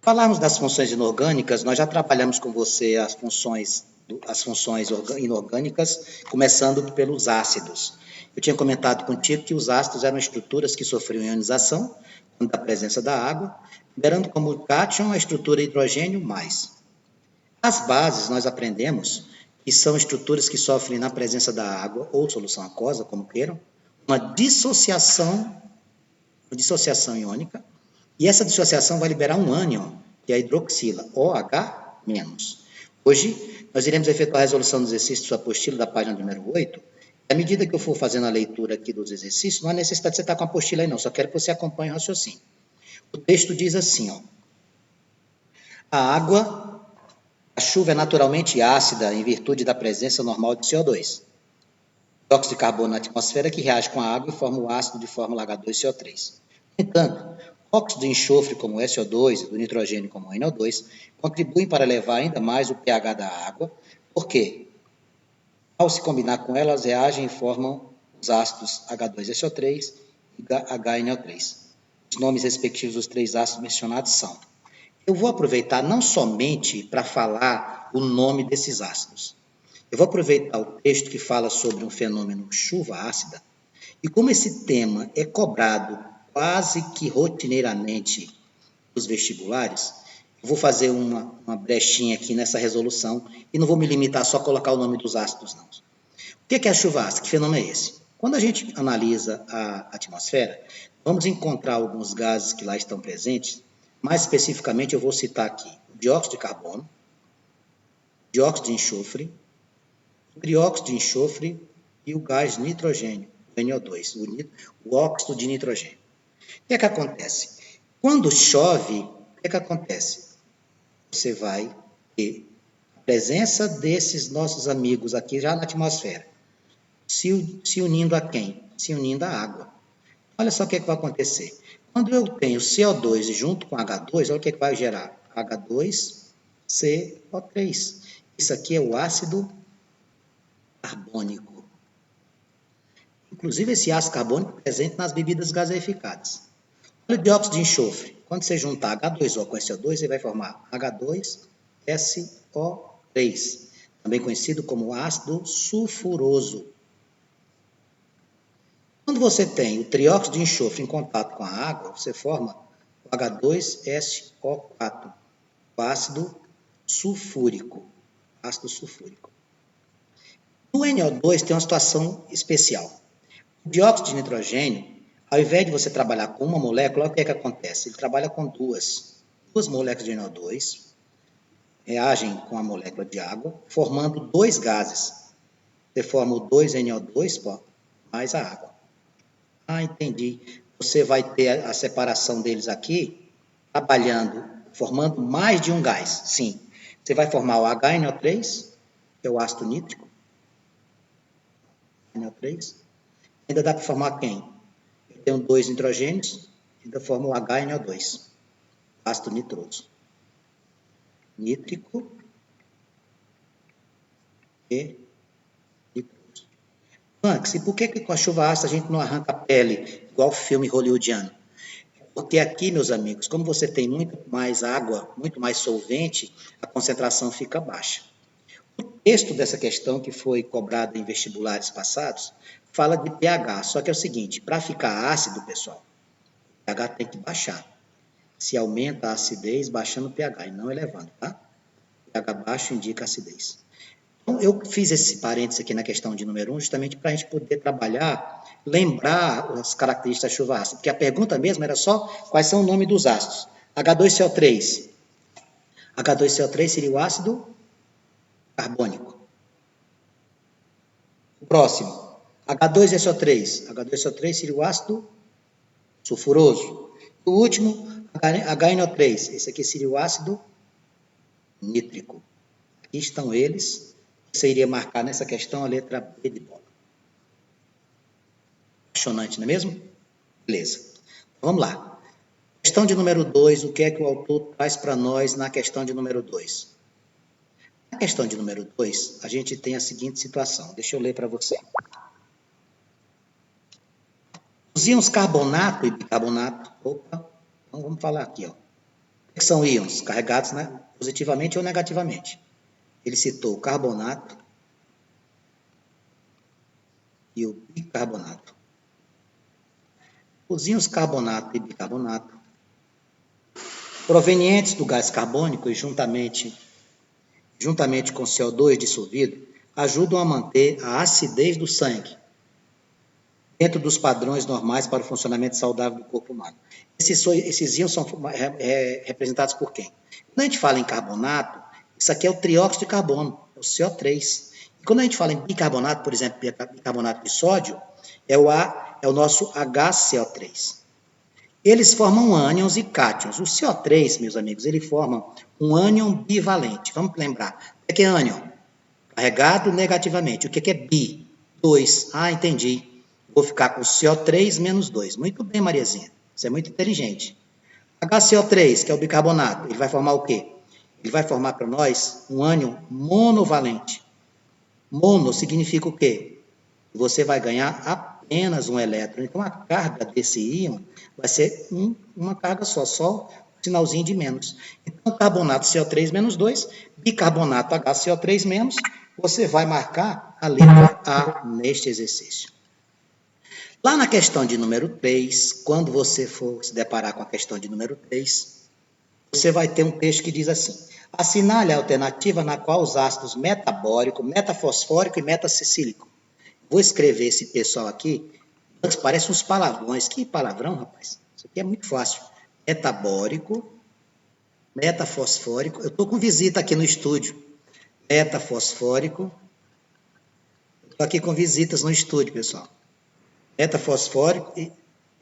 Falarmos das funções inorgânicas, nós já trabalhamos com você as funções inorgânicas, começando pelos ácidos. Eu tinha comentado contigo que os ácidos eram estruturas que sofriam ionização, quando da presença da água, liberando como cátion a estrutura hidrogênio mais. As bases, nós aprendemos que são estruturas que sofrem na presença da água, ou solução aquosa, como queiram, uma dissociação iônica, e essa dissociação vai liberar um ânion, que é a hidroxila, OH-. Hoje, nós iremos efetuar a resolução dos exercícios da sua apostila da página número 8. À medida que eu for fazendo a leitura aqui dos exercícios, não há necessidade de você estar com a apostila aí não, só quero que você acompanhe o raciocínio. O texto diz assim, ó, a chuva é naturalmente ácida em virtude da presença normal de CO2. Dióxido de carbono na atmosfera que reage com a água e forma o ácido de fórmula H2CO3. No entanto, óxido de enxofre como SO2 e do nitrogênio como NO2 contribuem para elevar ainda mais o pH da água, porque, ao se combinar com elas, reagem e formam os ácidos H2SO3 e HNO3. Os nomes respectivos dos três ácidos mencionados são. Eu vou aproveitar não somente para falar o nome desses ácidos. Eu vou aproveitar o texto que fala sobre um fenômeno chuva ácida, e como esse tema é cobrado quase que rotineiramente nos vestibulares, eu vou fazer uma brechinha aqui nessa resolução e não vou me limitar só a colocar o nome dos ácidos, não. O que é a chuva ácida? Que fenômeno é esse? Quando a gente analisa a atmosfera, vamos encontrar alguns gases que lá estão presentes. Mais especificamente, eu vou citar aqui o dióxido de carbono, dióxido de enxofre, o trióxido de enxofre e o gás nitrogênio, o NO2, o óxido de nitrogênio. O que é que acontece? Quando chove, o que é que acontece? Você vai ter a presença desses nossos amigos aqui já na atmosfera, se unindo a quem? Se unindo à água. Olha só o que é que vai acontecer. Quando eu tenho CO2 junto com H2, olha o que é que vai gerar? H2CO3. Isso aqui é o ácido carbônico. Inclusive, esse ácido carbônico é presente nas bebidas gaseificadas. Olha o dióxido de enxofre. Quando você juntar H2O com SO2, você vai formar H2SO3, também conhecido como ácido sulfuroso. Quando você tem o trióxido de enxofre em contato com a água, você forma o H2SO4, o ácido sulfúrico. Ácido sulfúrico. No NO2 tem uma situação especial. O dióxido de nitrogênio, ao invés de você trabalhar com uma molécula, o que é que acontece? Ele trabalha com duas moléculas de NO2, reagem com a molécula de água, formando dois gases. Você forma o 2NO2 mais a água. Ah, entendi. Você vai ter a separação deles aqui, trabalhando, formando mais de um gás. Sim. Você vai formar o HNO3, que é o ácido nítrico. NO3. Ainda dá para formar quem? Eu tenho dois nitrogênios, ainda formo o HNO2, ácido nitroso. Nítrico e nitroso. Antes, e por que com a chuva ácida a gente não arranca a pele, igual o filme hollywoodiano? Porque aqui, meus amigos, como você tem muito mais água, muito mais solvente, a concentração fica baixa. O texto dessa questão, que foi cobrado em vestibulares passados, fala de pH, só que é o seguinte, para ficar ácido, pessoal, o pH tem que baixar. Se aumenta a acidez baixando o pH e não elevando, tá? pH baixo indica acidez. Então, eu fiz esse parênteses aqui na questão de número 1, justamente para a gente poder trabalhar, lembrar as características da chuva ácida, porque a pergunta mesmo era só quais são o nome dos ácidos. H2CO3. H2CO3 seria o ácido carbônico. O próximo, H2SO3. H2SO3 seria o ácido sulfuroso. O último, HNO3. Esse aqui seria o ácido nítrico. Aqui estão eles. Você iria marcar nessa questão a letra B de bola. Apaixonante, não é mesmo? Beleza. Então, vamos lá. Questão de número 2, o que é que o autor traz para nós na questão de número 2? Na questão de número 2, a gente tem a seguinte situação. Deixa eu ler para você. Os íons carbonato e bicarbonato. Opa, então vamos falar aqui, ó. O que são íons? Carregados, né, positivamente ou negativamente. Ele citou o carbonato e o bicarbonato. Os íons carbonato e bicarbonato, provenientes do gás carbônico e juntamente com CO2 dissolvido, ajudam a manter a acidez do sangue dentro dos padrões normais para o funcionamento saudável do corpo humano. Esses íons são representados por quem? Quando a gente fala em carbonato, isso aqui é o trióxido de carbono, é o CO3. E quando a gente fala em bicarbonato, por exemplo, bicarbonato de sódio, é o nosso HCO3. Eles formam ânions e cátions. O CO3, meus amigos, ele forma um ânion bivalente. Vamos lembrar. O que é ânion? Carregado negativamente. O que é bi? 2. Ah, entendi. Vou ficar com CO3 menos 2. Muito bem, Mariazinha. Você é muito inteligente. HCO3, que é o bicarbonato, ele vai formar o quê? Ele vai formar para nós um ânion monovalente. Mono significa o quê? Você vai ganhar apenas um elétron. Então, a carga desse íon vai ser uma carga só um sinalzinho de menos. Então, carbonato CO3 menos 2, bicarbonato HCO3 menos, você vai marcar a letra A neste exercício. Lá na questão de número 3, quando você for se deparar com a questão de número 3, você vai ter um texto que diz assim: assinale a alternativa na qual os ácidos metabórico, metafosfórico e metacecílico. Vou escrever esse pessoal aqui, antes parece uns palavrões. Que palavrão, rapaz? Isso aqui é muito fácil. Metabórico, metafosfórico. Eu estou com visita aqui no estúdio. Metafosfórico. Estou aqui com visitas no estúdio, pessoal. Metafosfórico e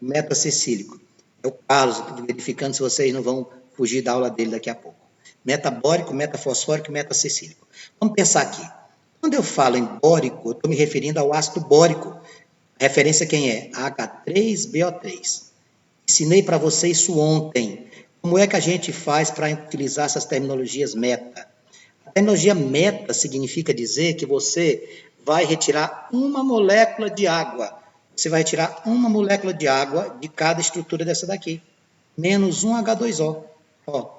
metacecílico. É o Carlos, verificando se vocês não vão fugir da aula dele daqui a pouco. Metabórico, metafosfórico e metacecílico. Vamos pensar aqui. Quando eu falo em bórico, eu estou me referindo ao ácido bórico. A referência quem é? H3BO3. Ensinei para você isso ontem. Como é que a gente faz para utilizar essas terminologias meta? A terminologia meta significa dizer que você vai retirar uma molécula de água. Você vai retirar uma molécula de água de cada estrutura dessa daqui. Menos um H2O. Ó,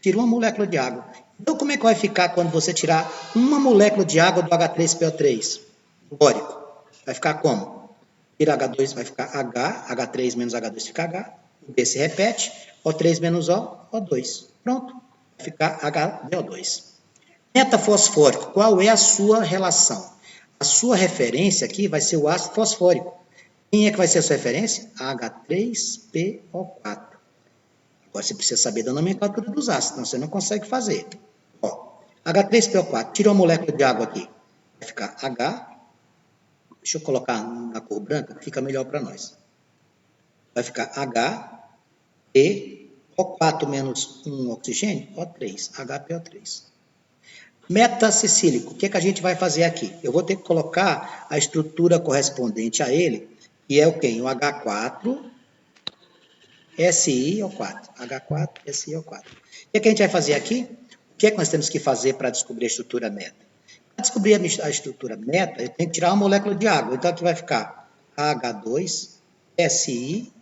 tira uma molécula de água. Então, como é que vai ficar quando você tirar uma molécula de água do H3PO3? Bórico. Vai ficar como? Tira H2, vai ficar H, H3 menos H2 fica H. O B se repete. O3 menos O, O2. Pronto. Vai ficar HBO2. Metafosfórico. Qual é a sua relação? A sua referência aqui vai ser o ácido fosfórico. Quem é que vai ser a sua referência? H3PO4. Agora você precisa saber da nomenclatura dos ácidos, senão você não consegue fazer. Ó, H3PO4, tira uma molécula de água aqui. Vai ficar H. Deixa eu colocar na cor branca, que fica melhor para nós. Vai ficar H, E, O4 menos 1 oxigênio, O3, HPO3. Metacecílico, o que é que a gente vai fazer aqui? Eu vou ter que colocar a estrutura correspondente a ele, que é o quê? O H4, SiO4. H4, SiO4. O que é que a gente vai fazer aqui? O que é que nós temos que fazer para descobrir a estrutura meta? Para descobrir a estrutura meta, eu tenho que tirar uma molécula de água. Então, aqui vai ficar H2, SiO3.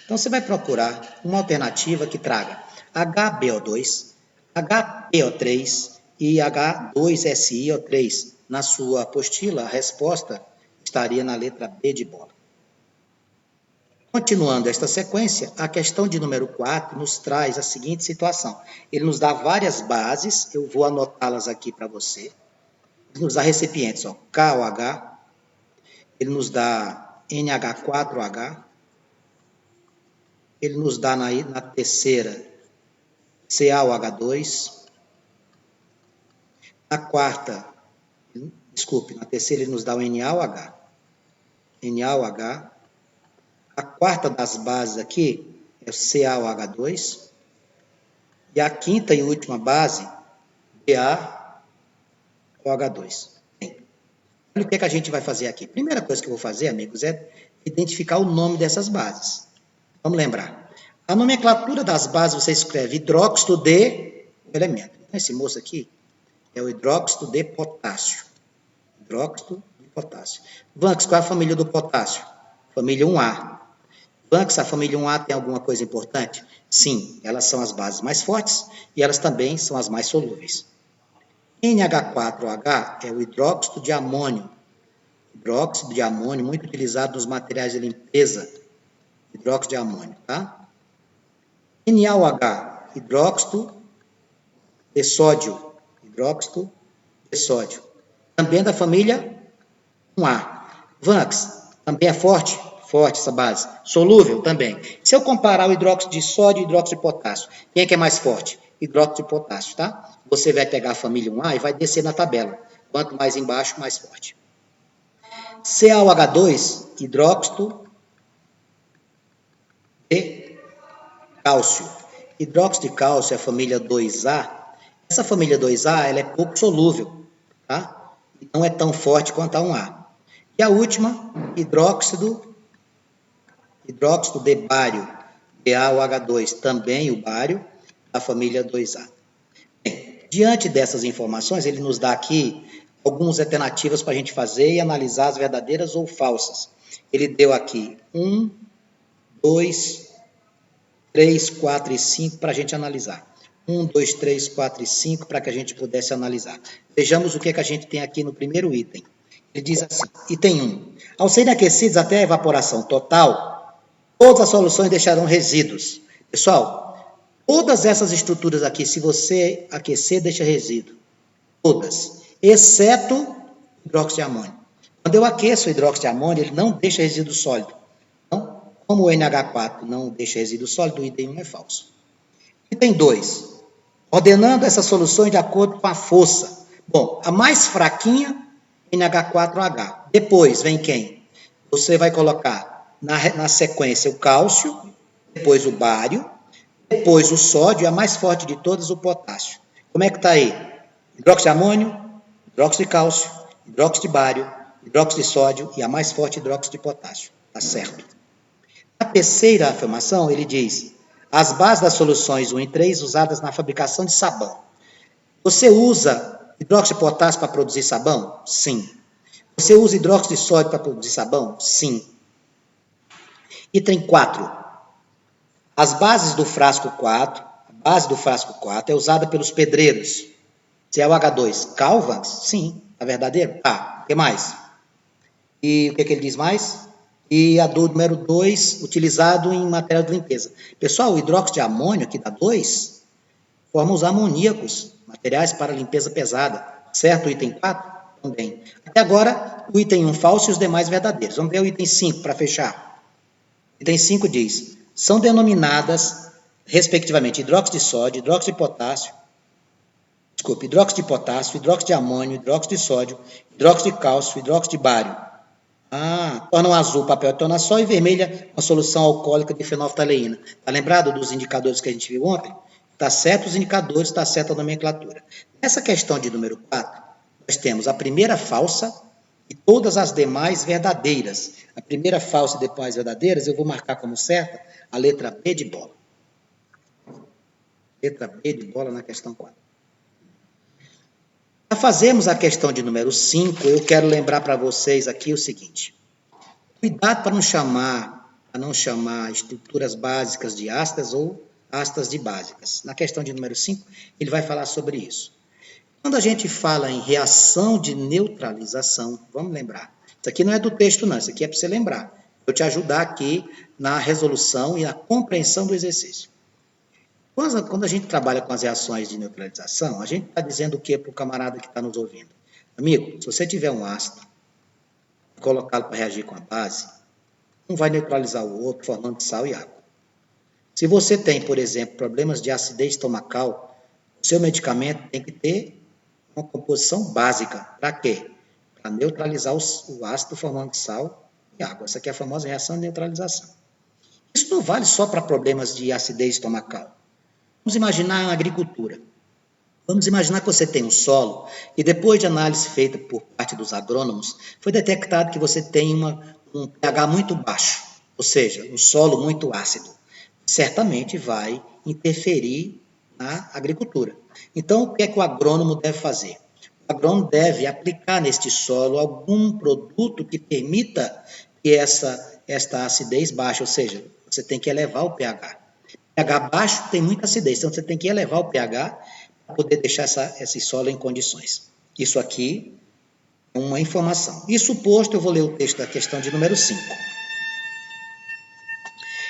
Então, você vai procurar uma alternativa que traga HBO2, HPO3 e H2SiO3. Na sua apostila, a resposta estaria na letra B de bola. Continuando esta sequência, a questão de número 4 nos traz a seguinte situação. Ele nos dá várias bases, eu vou anotá-las aqui para você. Ele nos dá recipientes, ó, KOH, ele nos dá NH4OH, ele nos dá na terceira CaOH2, na quarta, na terceira ele nos dá o NaOH, a quarta das bases aqui é o CaOH2, e a quinta e última base, BaOH2. Bem, olha o que é que a gente vai fazer aqui. Primeira coisa que eu vou fazer, amigos, é identificar o nome dessas bases. Vamos lembrar. A nomenclatura das bases você escreve hidróxido de elemento. Então, esse moço aqui é o hidróxido de potássio. Hidróxido de potássio. Vanx, qual é a família do potássio? Família 1A. Vanx, a família 1A tem alguma coisa importante? Sim, elas são as bases mais fortes e elas também são as mais solúveis. NH4OH é o hidróxido de amônio. Hidróxido de amônio, muito utilizado nos materiais de limpeza. Hidróxido de amônio, tá? NaOH, hidróxido de sódio. Hidróxido de sódio. Também da família 1A. Vanx, também é forte? Forte essa base. Solúvel? Também. Se eu comparar o hidróxido de sódio e o hidróxido de potássio, quem é que é mais forte? Hidróxido de potássio, tá? Você vai pegar a família 1A e vai descer na tabela. Quanto mais embaixo, mais forte. CaOH2, hidróxido de cálcio. Hidróxido de cálcio é a família 2A. Essa família 2A ela é pouco solúvel, tá? Não é tão forte quanto a 1A. E a última, hidróxido de bário, BaOH2, também o bário, da família 2A. Bem, diante dessas informações, ele nos dá aqui algumas alternativas para a gente fazer e analisar as verdadeiras ou falsas. Ele deu aqui 1, 2, 3, 4 e 5 para a gente analisar. 1, 2, 3, 4 e 5 para que a gente pudesse analisar. Vejamos o que a gente tem aqui no primeiro item. Ele diz assim, item 1. Ao serem aquecidos até a evaporação total, todas as soluções deixarão resíduos. Pessoal, todas essas estruturas aqui, se você aquecer, deixa resíduo. Todas. Exceto hidróxido de amônio. Quando eu aqueço o hidróxido de amônio, ele não deixa resíduo sólido. Então, como o NH4 não deixa resíduo sólido, o item 1 é falso. Item 2. Ordenando essas soluções de acordo com a força. Bom, a mais fraquinha, NH4OH. Depois vem quem? Você vai colocar na sequência o cálcio, depois o bário, depois o sódio e a mais forte de todas, o potássio. Como é que está aí? Hidróxido de amônio, hidróxido de cálcio, hidróxido de bário, hidróxido de sódio e a mais forte, hidróxido de potássio. Está certo. Na terceira afirmação, ele diz, as bases das soluções 1 e 3 usadas na fabricação de sabão. Você usa hidróxido de potássio para produzir sabão? Sim. Você usa hidróxido de sódio para produzir sabão? Sim. Item 4. As bases do frasco 4, a base do frasco 4 é usada pelos pedreiros. Se é o H2, Calvans? Sim. É verdadeiro? Tá. O que mais? E o que ele diz mais? E a do número 2, utilizado em material de limpeza. Pessoal, o hidróxido de amônio, aqui dá 2, forma os amoníacos, materiais para limpeza pesada. Certo? O item 4? Também. Até agora, o item 1 falso e os demais verdadeiros. Vamos ver o item 5 para fechar. Item 5 diz, são denominadas, respectivamente, hidróxido de sódio, hidróxido de potássio, hidróxido de potássio, hidróxido de amônio, hidróxido de sódio, hidróxido de cálcio, hidróxido de bário. Tornam azul o papel de tornassol e vermelha uma solução alcoólica de fenolftaleína. Está lembrado dos indicadores que a gente viu ontem? Está certo os indicadores, está certa a nomenclatura. Nessa questão de número 4, nós temos a primeira falsa e todas as demais verdadeiras. A primeira falsa e depois verdadeiras, eu vou marcar como certa a letra B de bola. Letra B de bola na questão 4. Para fazermos a questão de número 5, eu quero lembrar para vocês aqui o seguinte. Cuidado para não chamar estruturas básicas de ácidas ou ácidas de básicas. Na questão de número 5, ele vai falar sobre isso. Quando a gente fala em reação de neutralização, vamos lembrar, isso aqui não é do texto não, isso aqui é para você lembrar. Eu te ajudar aqui na resolução e na compreensão do exercício. Quando a gente trabalha com as reações de neutralização, a gente está dizendo o que para o camarada que está nos ouvindo? Amigo, se você tiver um ácido, colocá-lo para reagir com a base, um vai neutralizar o outro, formando sal e água. Se você tem, por exemplo, problemas de acidez estomacal, o seu medicamento tem que ter uma composição básica. Para quê? Para neutralizar o ácido formando sal e água. Essa aqui é a famosa reação de neutralização. Isso não vale só para problemas de acidez estomacal. Vamos imaginar a agricultura. Vamos imaginar que você tem um solo e depois de análise feita por parte dos agrônomos, foi detectado que você tem um pH muito baixo, ou seja, um solo muito ácido. Certamente vai interferir na agricultura. Então, o que é que o agrônomo deve fazer? O agrônomo deve aplicar neste solo algum produto que permita que esta acidez baixe, ou seja, Você tem que elevar o pH. pH baixo tem muita acidez, então você tem que elevar o pH para poder deixar esse solo em condições. Isso aqui é uma informação. Isso posto, eu vou ler o texto da questão de número 5.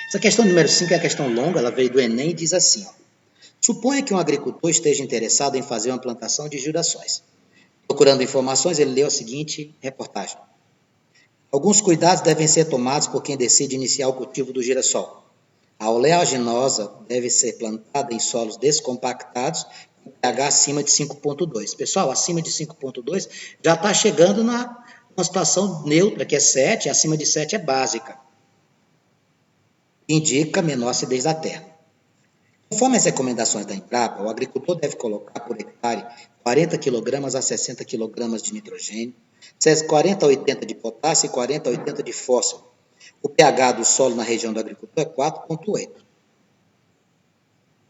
Essa questão número 5 é a questão longa, ela veio do Enem e diz assim, ó, suponha que um agricultor esteja interessado em fazer uma plantação de girassóis. Procurando informações, ele leu a seguinte reportagem. Alguns cuidados devem ser tomados por quem decide iniciar o cultivo do girassol. A oleaginosa deve ser plantada em solos descompactados, com pH acima de 5,2. Pessoal, acima de 5,2 já está chegando numa situação neutra, que é 7, acima de 7 é básica. Indica menor acidez da terra. Conforme as recomendações da Embrapa, o agricultor deve colocar por hectare 40 kg a 60 kg de nitrogênio, 40 a 80 de potássio e 40 a 80 de fósforo. O pH do solo na região do agricultor é 4,8.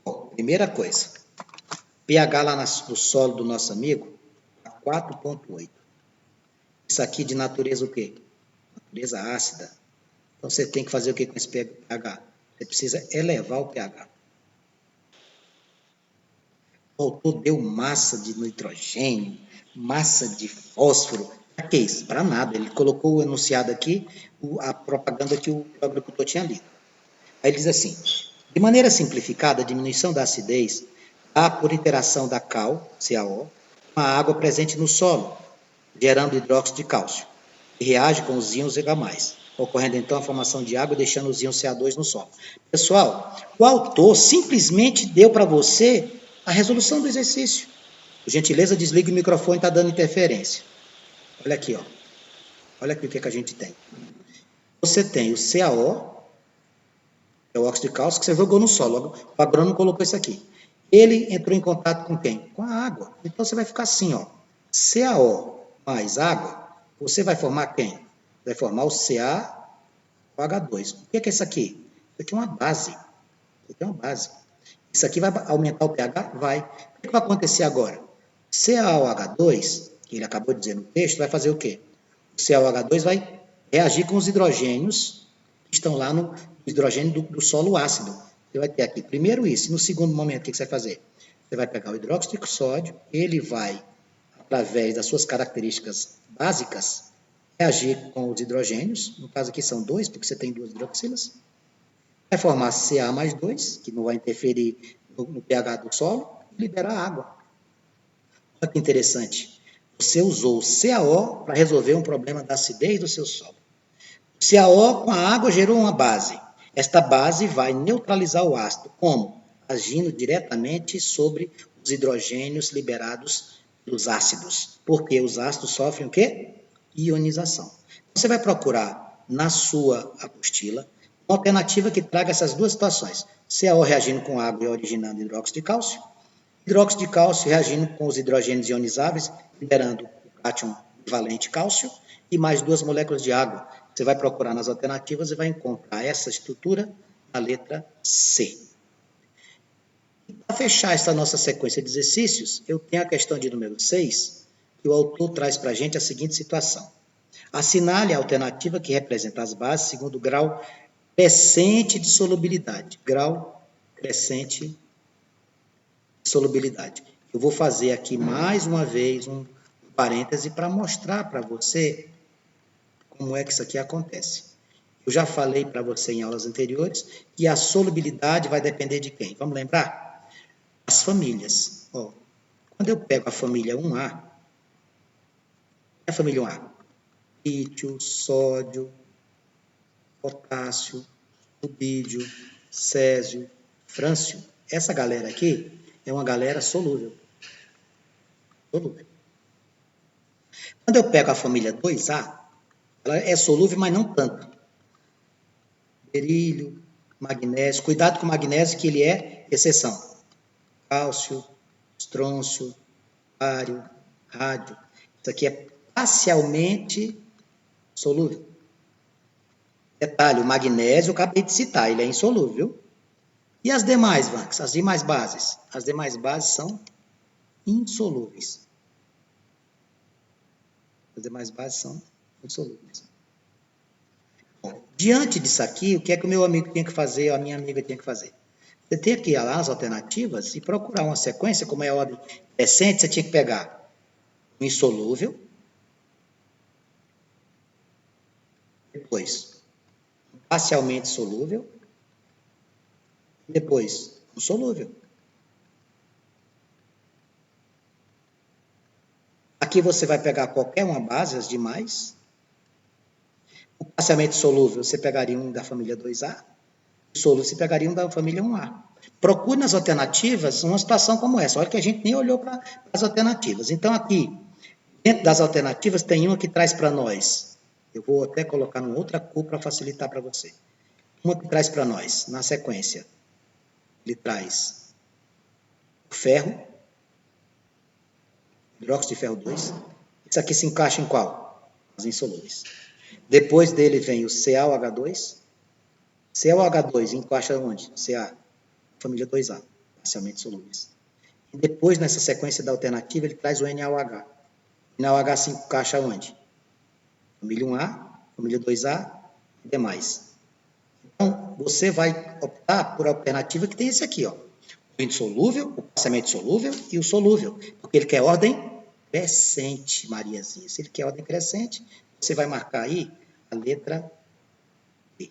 Bom, primeira coisa, pH lá no solo do nosso amigo, 4,8. Isso aqui de natureza o quê? Natureza ácida. Então você tem que fazer o que com esse pH? Você precisa elevar o pH. O autor deu massa de nitrogênio, massa de fósforo. Para que isso? Para nada. Ele colocou o enunciado aqui, a propaganda que o agricultor tinha lido. Aí ele diz assim, de maneira simplificada, a diminuição da acidez dá por interação da cal, CaO, com a água presente no solo, gerando hidróxido de cálcio, que reage com os íons H+, ocorrendo então a formação de água e deixando os íons Ca2 no solo. Pessoal, o autor simplesmente deu para você a resolução do exercício. Por gentileza, desligue o microfone, está dando interferência. Olha aqui, ó. Olha aqui o que a gente tem. Você tem o CaO, é o óxido de cálcio, que você jogou no solo. O agrônomo colocou isso aqui. Ele entrou em contato com quem? Com a água. Então você vai ficar assim, ó. CaO mais água, você vai formar quem? Vai formar o CaOH2. O que é isso aqui? Isso aqui é uma base. Isso aqui é uma base. Isso aqui vai aumentar o pH? Vai. O que vai acontecer agora? CaOH2, que ele acabou de dizer no texto, vai fazer o quê? O CaOH2 vai reagir com os hidrogênios que estão lá no hidrogênio do solo ácido. Você vai ter aqui primeiro isso, e no segundo momento, o que você vai fazer? Você vai pegar o hidróxido de sódio, ele vai, através das suas características básicas, reagir com os hidrogênios, no caso aqui são 2, porque você tem 2 hidroxilas, vai formar Ca+2, que não vai interferir no pH do solo, e liberar água. Olha que interessante. Você usou o CaO para resolver um problema da acidez do seu solo. O CaO com a água gerou uma base. Esta base vai neutralizar o ácido. Como? Agindo diretamente sobre os hidrogênios liberados dos ácidos. Porque os ácidos sofrem o quê? Ionização. Você vai procurar na sua apostila uma alternativa que traga essas duas situações. CaO reagindo com água e originando hidróxido de cálcio. Hidróxido de cálcio reagindo com os hidrogênios ionizáveis, liberando o cátion valente cálcio e mais 2 moléculas de água. Você vai procurar nas alternativas e vai encontrar essa estrutura na letra C. Para fechar essa nossa sequência de exercícios, eu tenho a questão de número 6, que o autor traz para a gente a seguinte situação. Assinale a alternativa que representa as bases segundo o grau crescente de solubilidade. Grau crescente de solubilidade. Eu vou fazer aqui mais uma vez um parêntese para mostrar para você como é que isso aqui acontece. Eu já falei para você em aulas anteriores que a solubilidade vai depender de quem? Vamos lembrar? As famílias. Ó, quando eu pego a família 1A, a família 1A? Lítio, sódio, potássio, rubídio, césio, frâncio. Essa galera aqui é uma galera solúvel. Solúvel. Quando eu pego a família 2A, ela é solúvel, mas não tanto. Berílio, magnésio. Cuidado com o magnésio, que ele é exceção. Cálcio, estrôncio, bário, rádio. Isso aqui é parcialmente solúvel. Detalhe, o magnésio eu acabei de citar, ele é insolúvel. E as demais, Vanks? As demais bases? As demais bases são insolúveis. As demais bases são insolúveis. Bom, Diante disso aqui, o que é que o meu amigo tinha que fazer, ou a minha amiga tinha que fazer? Você tem que ir lá nas alternativas e procurar uma sequência, como é a ordem crescente, você tinha que pegar um insolúvel, depois um parcialmente solúvel, depois um solúvel. Aqui você vai pegar qualquer uma base, as demais. O parcialmente solúvel, você pegaria um da família 2A. O solúvel, você pegaria um da família 1A. Procure nas alternativas uma situação como essa. Olha que a gente nem olhou para as alternativas. Então, aqui, dentro das alternativas, tem uma que traz para nós. Eu vou até colocar numa outra cor para facilitar para você. Uma que traz para nós, na sequência, ele traz o ferro, hidróxido de ferro 2. Isso aqui se encaixa em qual? As insolúveis. Depois dele vem o CaOH2. CaOH2 encaixa onde? Ca, família 2A, parcialmente solúveis. E depois, nessa sequência da alternativa, ele traz o NaOH. NaOH se encaixa onde? Família 1A, família 2A e demais. Então, você vai optar por a alternativa que tem esse aqui, ó. O insolúvel, o parcialmente solúvel e o solúvel. Porque ele quer ordem crescente, Mariazinha. Se ele quer ordem crescente, você vai marcar aí a letra B.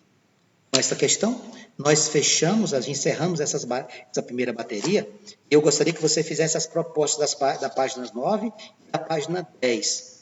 Com essa questão, nós fechamos, encerramos essa primeira bateria. Eu gostaria que você fizesse as propostas da página 9 e da página 10.